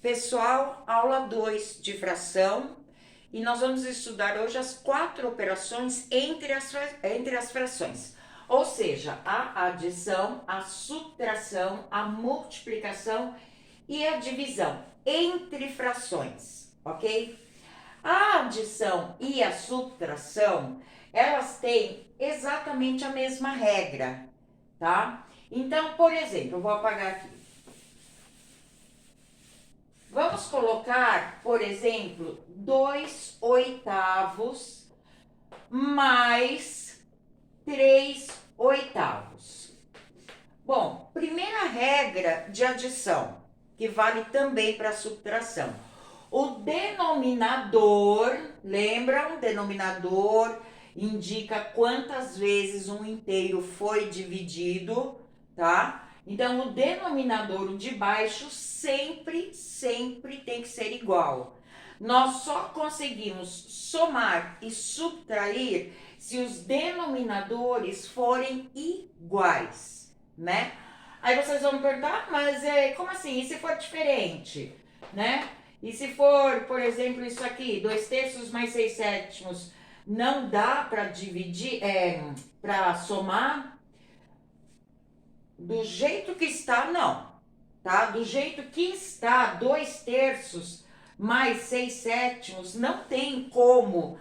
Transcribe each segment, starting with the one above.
Pessoal, aula 2 de fração, e nós vamos estudar hoje as 4 operações entre as frações, ou seja, a adição, a subtração, a multiplicação e a divisão entre frações, ok? A adição e a subtração, elas têm exatamente a mesma regra, tá? Então, por exemplo, eu vou apagar aqui. Vamos colocar, por exemplo, 2 oitavos mais 3 oitavos. Bom, primeira regra de adição, que vale também para subtração. O denominador, lembram? Denominador indica quantas vezes um inteiro foi dividido, tá? Então, o denominador, o de baixo, sempre tem que ser igual. Nós só conseguimos somar e subtrair se os denominadores forem iguais, né? Aí vocês vão me perguntar, mas como assim? E se for diferente, né? E se for, por exemplo, isso aqui, 2/3 mais 6/7, não dá para dividir, para somar? Do jeito que está, não, tá? Do jeito que está, 2/3 mais 6/7 não tem como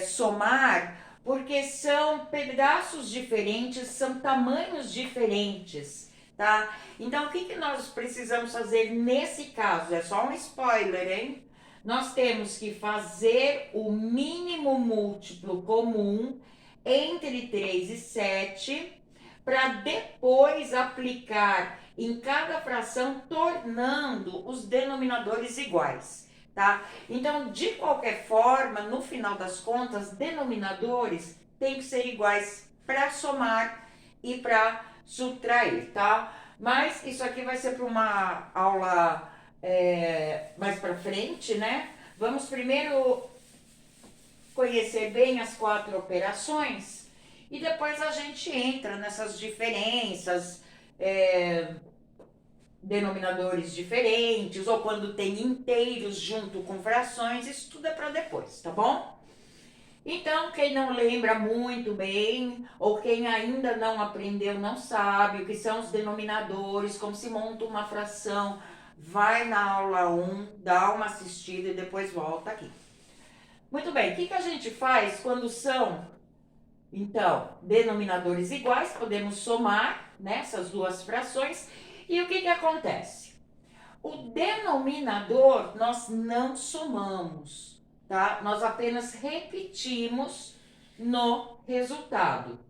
somar, porque são pedaços diferentes, são tamanhos diferentes, tá? Então, o que nós precisamos fazer nesse caso? É só um spoiler, hein? Nós temos que fazer o mínimo múltiplo comum entre 3 e 7, para depois aplicar em cada fração, tornando os denominadores iguais, tá? Então, de qualquer forma, no final das contas, denominadores têm que ser iguais para somar e para subtrair, tá? Mas isso aqui vai ser para uma aula mais para frente, né? Vamos primeiro conhecer bem as 4 operações e depois a gente entra nessas diferenças, denominadores diferentes, ou quando tem inteiros junto com frações, isso tudo é para depois, tá bom? Então, quem não lembra muito bem, ou quem ainda não aprendeu, não sabe o que são os denominadores, como se monta uma fração, vai na aula 1, dá uma assistida e depois volta aqui. Muito bem, o que a gente faz quando são, então, denominadores iguais? Podemos somar, né, essas duas frações. E o que acontece? O denominador nós não somamos, tá? Nós apenas repetimos no resultado.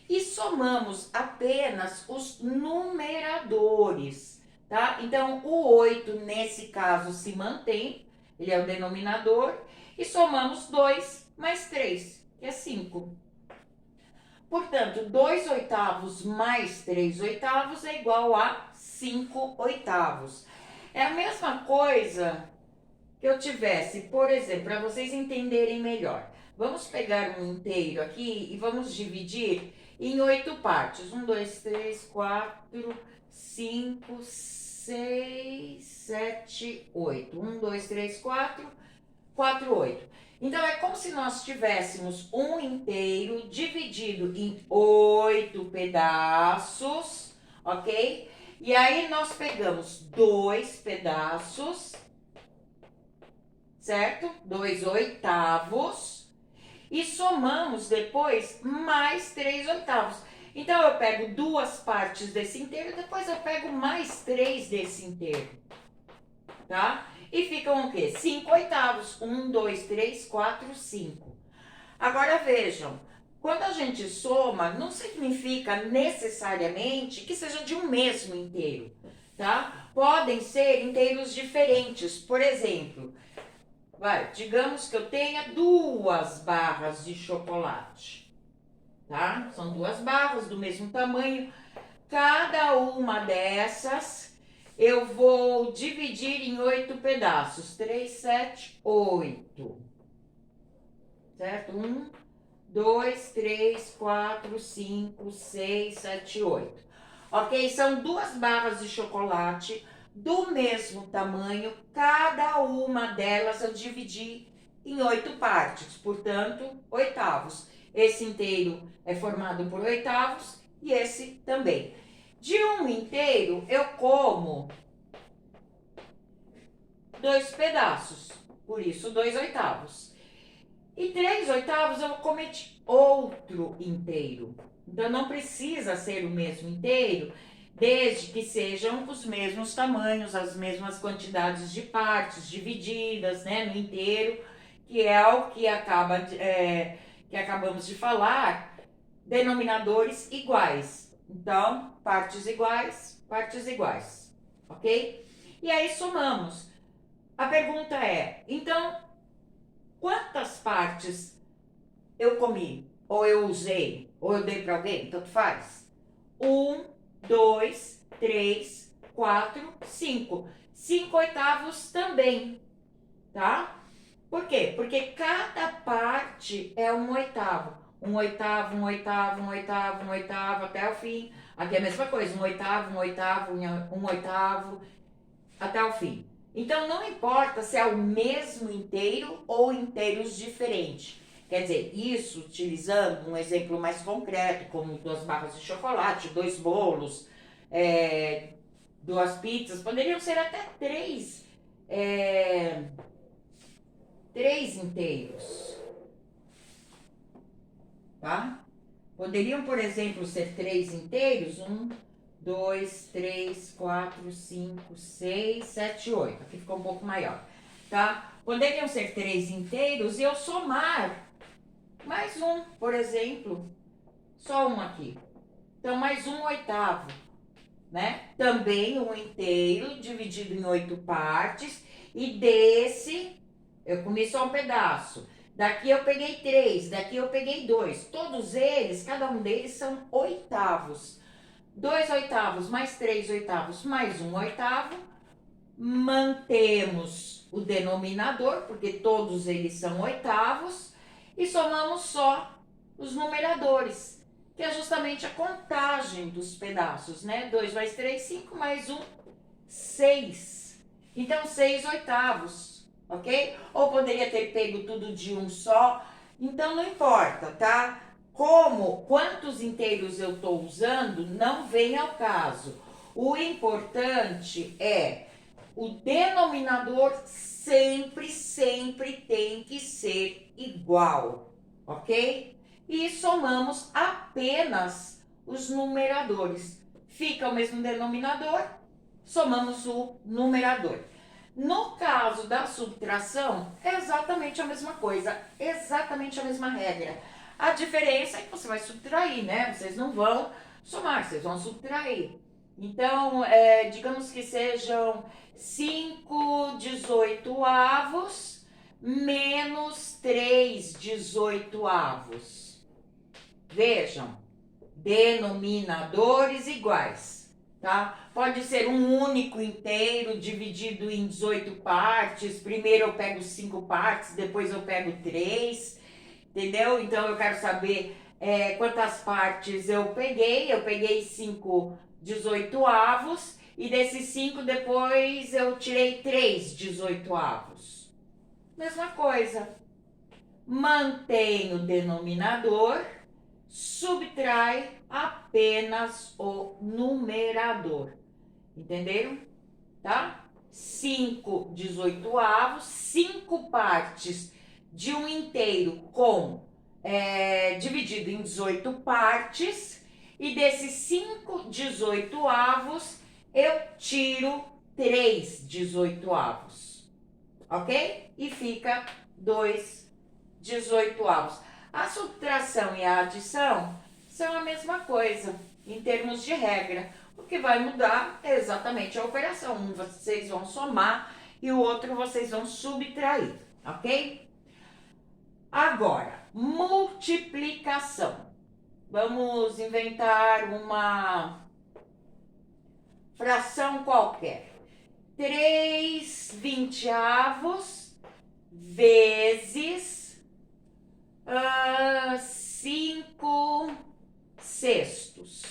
E somamos apenas os numeradores, tá? Então, o 8, nesse caso, se mantém, ele é o denominador, e somamos 2 mais 3, que é 5. Portanto, 2 oitavos mais 3 oitavos é igual a 5 oitavos. É a mesma coisa que eu tivesse, por exemplo, para vocês entenderem melhor. Vamos pegar um inteiro aqui e vamos dividir em 8 partes. 1, 2, 3, 4, 5, 6, 7, 8. 1, 2, 3, 4, 4, 8. Então, é como se nós tivéssemos um inteiro dividido em 8 pedaços, ok? E aí, nós pegamos 2 pedaços, certo? 2 oitavos, e somamos depois mais 3 oitavos. Então, eu pego 2 partes desse inteiro, depois eu pego mais 3 desse inteiro, tá? E ficam o quê? 5 oitavos. 1, 2, 3, 4, 5. Agora vejam, quando a gente soma, não significa necessariamente que seja de um mesmo inteiro, tá? Podem ser inteiros diferentes. Por exemplo, digamos que eu tenha 2 barras de chocolate, tá? São 2 barras do mesmo tamanho. Cada uma dessas eu vou dividir em 8 pedaços. 3, 7, 8. Certo? 1, 2, 3, 4, 5, 6, 7, 8. Ok? São 2 barras de chocolate, do mesmo tamanho, cada uma delas eu dividi em 8 partes, portanto, oitavos. Esse inteiro é formado por oitavos e esse também. De um inteiro, eu como 2 pedaços, por isso 2 oitavos. E 3 oitavos eu vou comer de outro inteiro. Então, não precisa ser o mesmo inteiro, desde que sejam os mesmos tamanhos, as mesmas quantidades de partes divididas, né, no inteiro, que é o que que acabamos de falar, denominadores iguais. Então, partes iguais, ok? E aí somamos. A pergunta é, então, quantas partes eu comi, ou eu usei, ou eu dei para alguém, tanto faz? 1, 2, 3, 4, 5. 5 oitavos também, tá? Por quê? Porque cada parte é um oitavo. Um oitavo, um oitavo, um oitavo, um oitavo, até o fim. Aqui é a mesma coisa, um oitavo, um oitavo, um oitavo, até o fim. Então, não importa se é o mesmo inteiro ou inteiros diferentes. Quer dizer, isso utilizando um exemplo mais concreto, como 2 barras de chocolate, 2 bolos, 2 pizzas, poderiam ser até 3 inteiros, tá? Poderiam, por exemplo, ser 3 inteiros, 1, 2, 3, 4, 5, 6, 7, 8. Aqui ficou um pouco maior, tá? Poderiam ser 3 inteiros e eu somar mais um, por exemplo, só um aqui. Então, mais um oitavo, né? Também um inteiro dividido em 8 partes e desse eu comi só um pedaço. Daqui eu peguei 3, daqui eu peguei 2. Todos eles, cada um deles são oitavos. 2 oitavos mais 3 oitavos mais 1 oitavo. Mantemos o denominador, porque todos eles são oitavos. E somamos só os numeradores, que é justamente a contagem dos pedaços, né? 2 mais 3, 5, mais 1, 6. Então, 6 oitavos, ok? Ou poderia ter pego tudo de um só. Então, não importa, tá? Quantos inteiros eu estou usando, não vem ao caso. O importante é o denominador sempre tem que ser igual, ok? E somamos apenas os numeradores. Fica o mesmo denominador, somamos o numerador. No caso da subtração, é exatamente a mesma coisa, exatamente a mesma regra. A diferença é que você vai subtrair, né? Vocês não vão somar, vocês vão subtrair. Então, digamos que sejam 5 dezoitoavos menos 3 dezoitoavos. Vejam, denominadores iguais, tá? Pode ser um único inteiro dividido em 18 partes. Primeiro eu pego 5 partes, depois eu pego 3, entendeu? Então eu quero saber quantas partes eu peguei. Eu peguei 5 dezoitoavos e desses 5 depois eu tirei 3 dezoitoavos. Mesma coisa. Mantém o denominador, subtrai apenas o numerador. Entenderam? Tá? 5 dezoitoavos, 5 partes de um inteiro dividido em 18 partes, e desses 5 dezoitoavos eu tiro 3 dezoitoavos, ok? E fica 2 dezoitoavos. A subtração e a adição são a mesma coisa em termos de regra. O que vai mudar é exatamente a operação. Um vocês vão somar e o outro vocês vão subtrair, ok? Agora, multiplicação. Vamos inventar uma fração qualquer. 3 vinteavos vezes 5 sextos.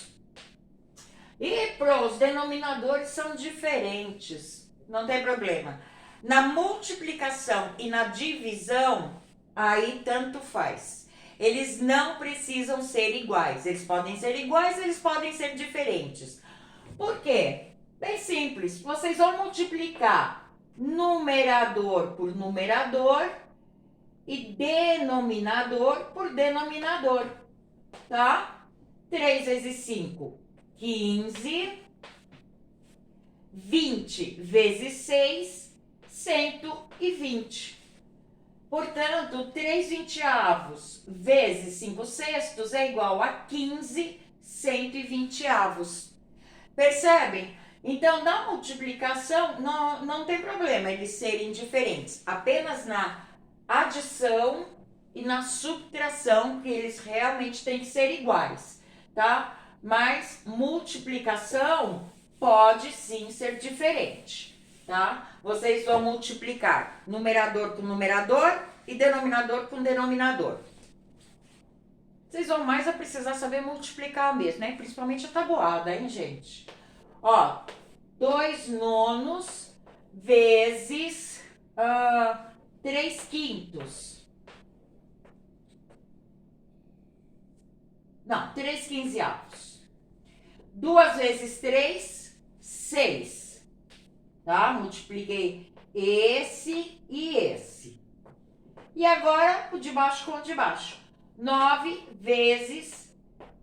E pros denominadores são diferentes, não tem problema. Na multiplicação e na divisão, aí tanto faz. Eles não precisam ser iguais. Eles podem ser iguais, eles podem ser diferentes. Por quê? Bem simples. Vocês vão multiplicar numerador por numerador e denominador por denominador, tá? 3 vezes 5, 15. 20 vezes 6, 120. Portanto, 3 vinteavos vezes 5 sextos é igual a 15 120avos. Percebem? Então, na multiplicação, não tem problema eles serem diferentes. Apenas na adição e na subtração que eles realmente têm que ser iguais, tá? Mas multiplicação pode sim ser diferente, tá? Vocês vão multiplicar numerador com numerador e denominador com denominador. Vocês vão mais a precisar saber multiplicar mesmo, né? Principalmente a tabuada, hein, gente? Ó, 2 nonos vezes 3 quintos. Não, 3 quinzeavos. 2 vezes 3, 6. Tá? Multipliquei esse e esse. E agora, o de baixo com o de baixo. 9 vezes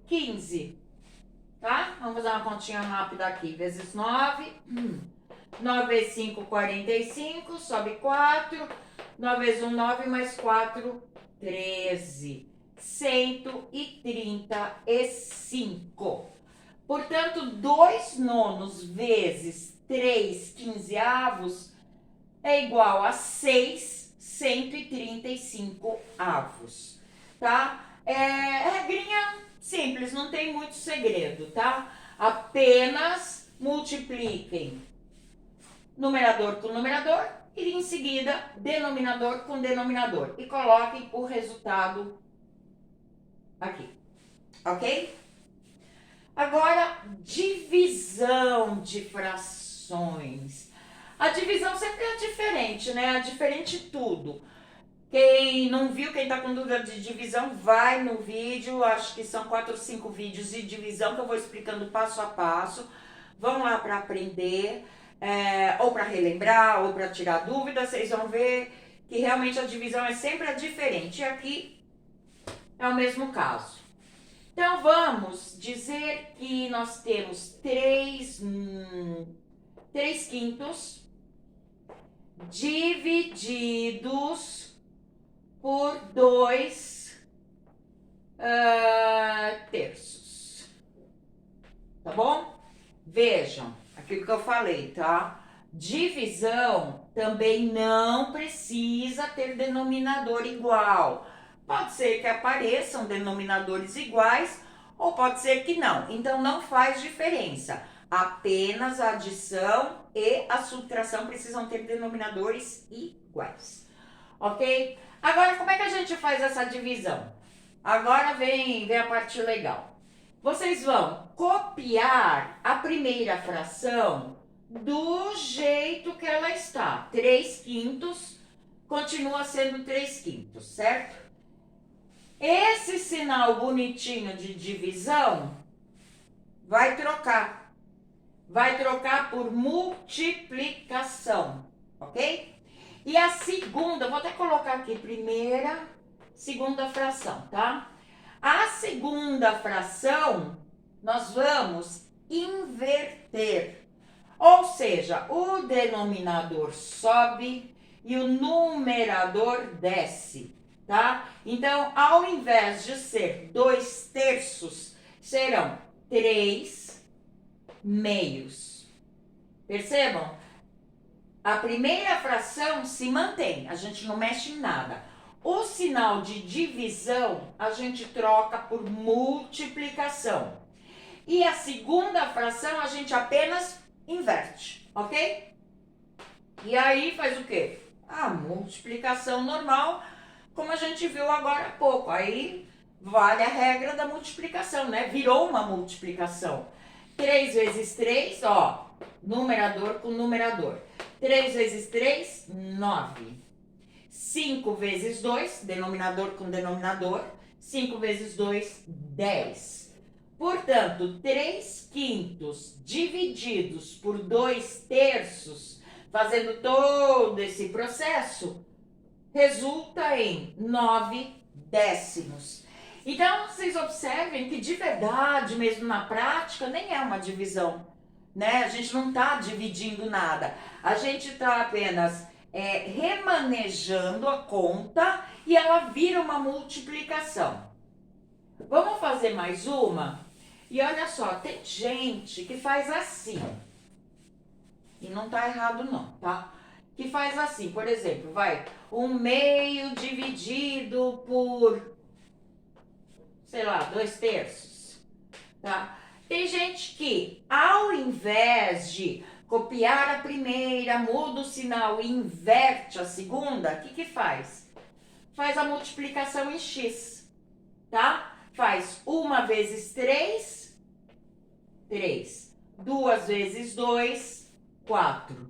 15. Tá? Vamos fazer uma continha rápida aqui. Vezes 9. 9 vezes 5, 45. Sobe 4. 9 vezes 1, 9. Mais 4, 13. 135. Portanto, 2 nonos vezes 3 quinzeavos é igual a 6 135avos, tá? Regrinha simples, não tem muito segredo, tá? Apenas multipliquem numerador com numerador e em seguida denominador com denominador e coloquem o resultado aqui, ok? Agora, divisão de frações. A divisão sempre é diferente, né? É diferente tudo. Quem não viu, quem tá com dúvida de divisão, vai no vídeo. Acho que são 4 ou 5 vídeos de divisão que eu vou explicando passo a passo. Vão lá para aprender, ou para relembrar, ou para tirar dúvida. Vocês vão ver que realmente a divisão é sempre diferente. E aqui é o mesmo caso. Então, vamos dizer que nós temos 3 quintos divididos por 2 terços. Tá bom? Vejam, aquilo que eu falei, tá? Divisão também não precisa ter denominador igual. Pode ser que apareçam denominadores iguais ou pode ser que não. Então, não faz diferença. Apenas a adição e a subtração precisam ter denominadores iguais. Ok? Agora, como é que a gente faz essa divisão? Agora vem a parte legal. Vocês vão copiar a primeira fração do jeito que ela está. 3 quintos continua sendo 3 quintos, certo? Esse sinal bonitinho de divisão vai trocar. Vai trocar por multiplicação, ok? E a segunda, vou até colocar aqui primeira, segunda fração, tá? A segunda fração, nós vamos inverter. Ou seja, o denominador sobe e o numerador desce. Tá? Então, ao invés de ser 2 terços, serão 3 meios. Percebam? A primeira fração se mantém, a gente não mexe em nada. O sinal de divisão, a gente troca por multiplicação. E a segunda fração, a gente apenas inverte, ok? E aí, faz o quê? A multiplicação normal, como a gente viu agora há pouco. Aí vale a regra da multiplicação, né? Virou uma multiplicação. 3 vezes 3, ó, numerador com numerador. 3 vezes 3, 9. 5 vezes 2, denominador com denominador. 5 vezes 2, 10. Portanto, 3 quintos divididos por 2 terços, fazendo todo esse processo, resulta em 9 décimos. Então, vocês observem que de verdade, mesmo na prática, nem é uma divisão, né? A gente não está dividindo nada. A gente está apenas remanejando a conta e ela vira uma multiplicação. Vamos fazer mais uma? E olha só, tem gente que faz assim. E não tá errado não, tá? Que faz assim, por exemplo, vai 1/2 dividido por, sei lá, 2 terços, tá? Tem gente que, ao invés de copiar a primeira, muda o sinal e inverte a segunda, o que faz? Faz a multiplicação em x, tá? Faz 1 vezes 3, 3. 2 vezes 2, 4.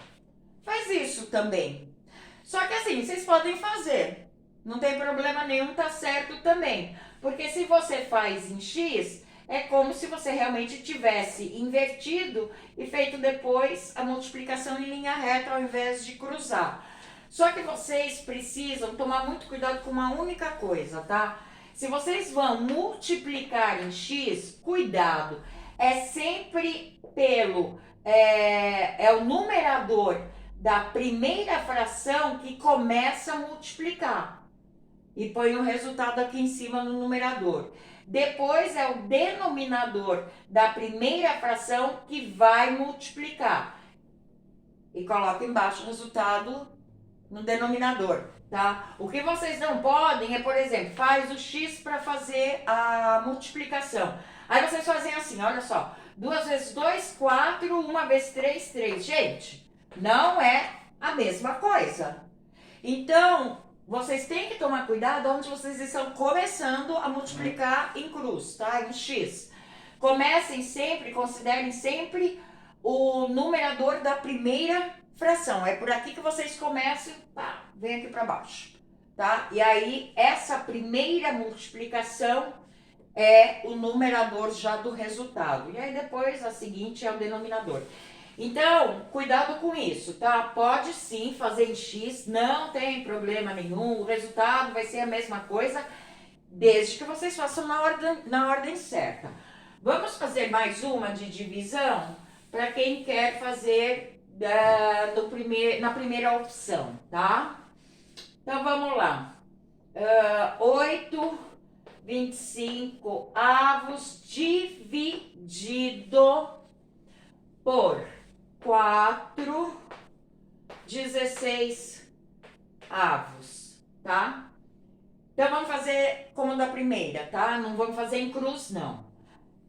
Faz isso também. Só que assim, vocês podem fazer. Não tem problema nenhum, tá certo também. Porque se você faz em x, é como se você realmente tivesse invertido e feito depois a multiplicação em linha reta ao invés de cruzar. Só que vocês precisam tomar muito cuidado com uma única coisa, tá? Se vocês vão multiplicar em x, cuidado, é sempre pelo... é o numerador da primeira fração que começa a multiplicar. E põe o resultado aqui em cima no numerador. Depois é o denominador da primeira fração que vai multiplicar. E coloca embaixo o resultado no denominador, tá? O que vocês não podem é, por exemplo, faz o x para fazer a multiplicação. Aí vocês fazem assim, olha só. 2 vezes 2, 4, 1 vezes 3, 3. Gente, não é a mesma coisa. Então, vocês têm que tomar cuidado onde vocês estão começando a multiplicar em cruz, tá? Em x. Comecem sempre, considerem sempre o numerador da primeira fração. É por aqui que vocês começam, tá? Vem aqui para baixo, tá? E aí, essa primeira multiplicação é o numerador já do resultado. E aí, depois, a seguinte é o denominador. Então, cuidado com isso, tá? Pode sim fazer em x, não tem problema nenhum. O resultado vai ser a mesma coisa, desde que vocês façam na ordem certa. Vamos fazer mais uma de divisão para quem quer fazer na primeira opção, tá? Então, vamos lá. 8, 25 avos dividido por 4, 16 avos, tá? Então, vamos fazer como da primeira, tá? Não vamos fazer em cruz, não.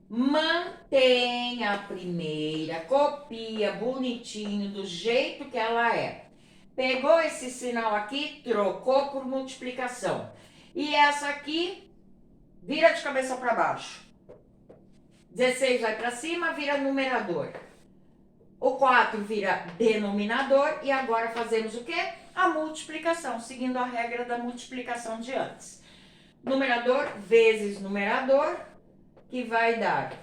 Mantenha a primeira, copia bonitinho, do jeito que ela é. Pegou esse sinal aqui, trocou por multiplicação. E essa aqui, vira de cabeça para baixo. 16 vai para cima, vira numerador. O 4 vira denominador e agora fazemos o quê? A multiplicação, seguindo a regra da multiplicação de antes. Numerador vezes numerador, que vai dar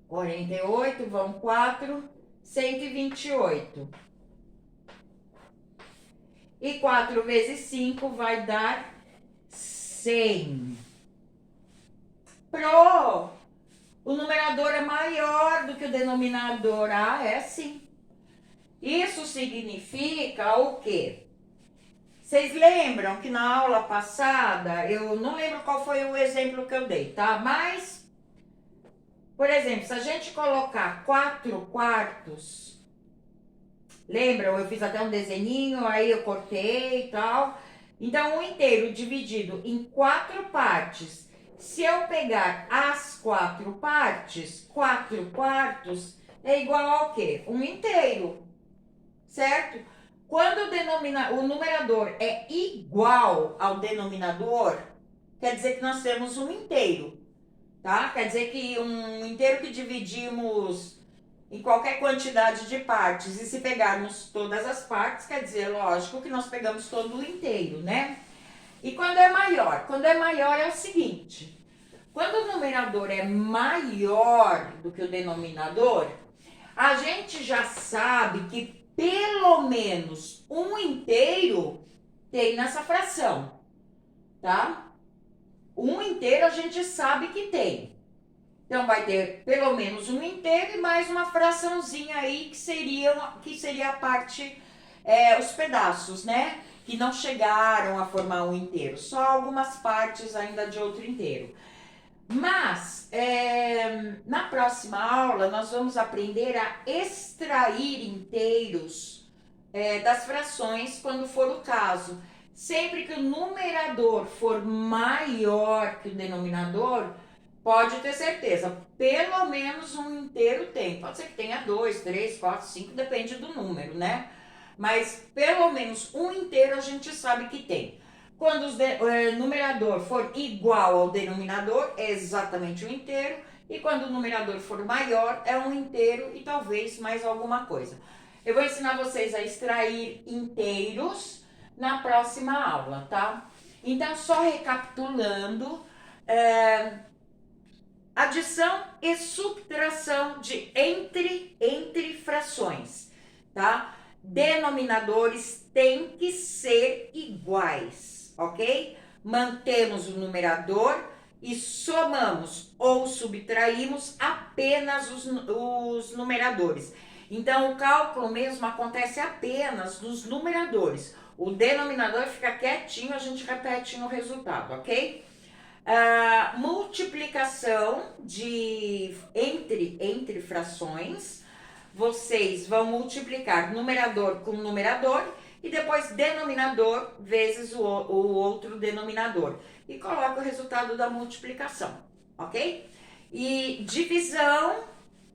48, vão 4, 128. E 4 vezes 5 vai dar 100. O numerador é maior do que o denominador. Ah, é sim. Isso significa o quê? Vocês lembram que na aula passada, eu não lembro qual foi o exemplo que eu dei, tá? Mas, por exemplo, se a gente colocar 4 quartos, lembram? Eu fiz até um desenhinho, aí eu cortei e tal. Então, um inteiro dividido em 4 partes. Se eu pegar as 4 partes, 4 quartos é igual ao quê? Um inteiro, certo? Quando o numerador é igual ao denominador, quer dizer que nós temos um inteiro. tá? Quer dizer que um inteiro que dividimos em qualquer quantidade de partes, e se pegarmos todas as partes, quer dizer, lógico que nós pegamos todo o inteiro, né? E quando é maior? Quando é maior é o seguinte, quando o numerador é maior do que o denominador, a gente já sabe que pelo menos um inteiro tem nessa fração, tá? Um inteiro a gente sabe que tem. Então vai ter pelo menos um inteiro e mais uma fraçãozinha aí que seria a parte, os pedaços, né? Que não chegaram a formar um inteiro, só algumas partes ainda de outro inteiro. Mas na próxima aula nós vamos aprender a extrair inteiros das frações quando for o caso. Sempre que o numerador for maior que o denominador, pode ter certeza, pelo menos um inteiro tem. Pode ser que tenha 2, 3, 4, 5, depende do número, né? Mas pelo menos um inteiro a gente sabe que tem. Quando o numerador for igual ao denominador, é exatamente um inteiro. E quando o numerador for maior, é um inteiro e talvez mais alguma coisa. Eu vou ensinar vocês a extrair inteiros na próxima aula, tá? Então, só recapitulando, adição e subtração de entre frações, tá? Denominadores têm que ser iguais, ok? Mantemos o numerador e somamos ou subtraímos apenas os numeradores. Então, o cálculo mesmo acontece apenas nos numeradores. O denominador fica quietinho, a gente repete no resultado, ok? Multiplicação de entre frações, vocês vão multiplicar numerador com numerador e depois denominador vezes o outro denominador e coloca o resultado da multiplicação, ok? E divisão,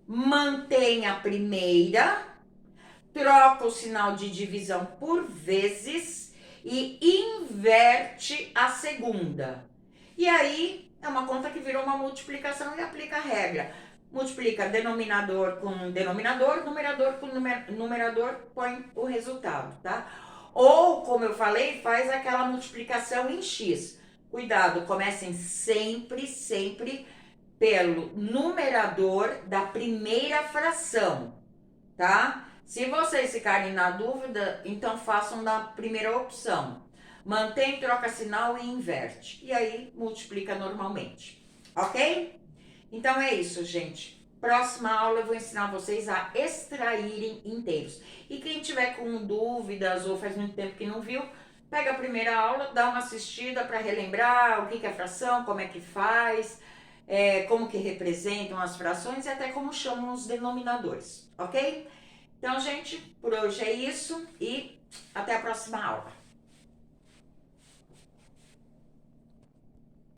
mantém a primeira, troca o sinal de divisão por vezes e inverte a segunda. E aí é uma conta que virou uma multiplicação e aplica a regra. Multiplica denominador com denominador, numerador com numerador, põe o resultado, tá? Ou, como eu falei, faz aquela multiplicação em x. Cuidado, comecem sempre pelo numerador da primeira fração, tá? Se vocês ficarem na dúvida, então façam na primeira opção. Mantém, troca sinal e inverte. E aí multiplica normalmente, ok? Então é isso, gente. Próxima aula eu vou ensinar vocês a extraírem inteiros. E quem tiver com dúvidas ou faz muito tempo que não viu, pega a primeira aula, dá uma assistida para relembrar o que é fração, como é que faz, como que representam as frações e até como chamam os denominadores, ok? Então, gente, por hoje é isso e até a próxima aula.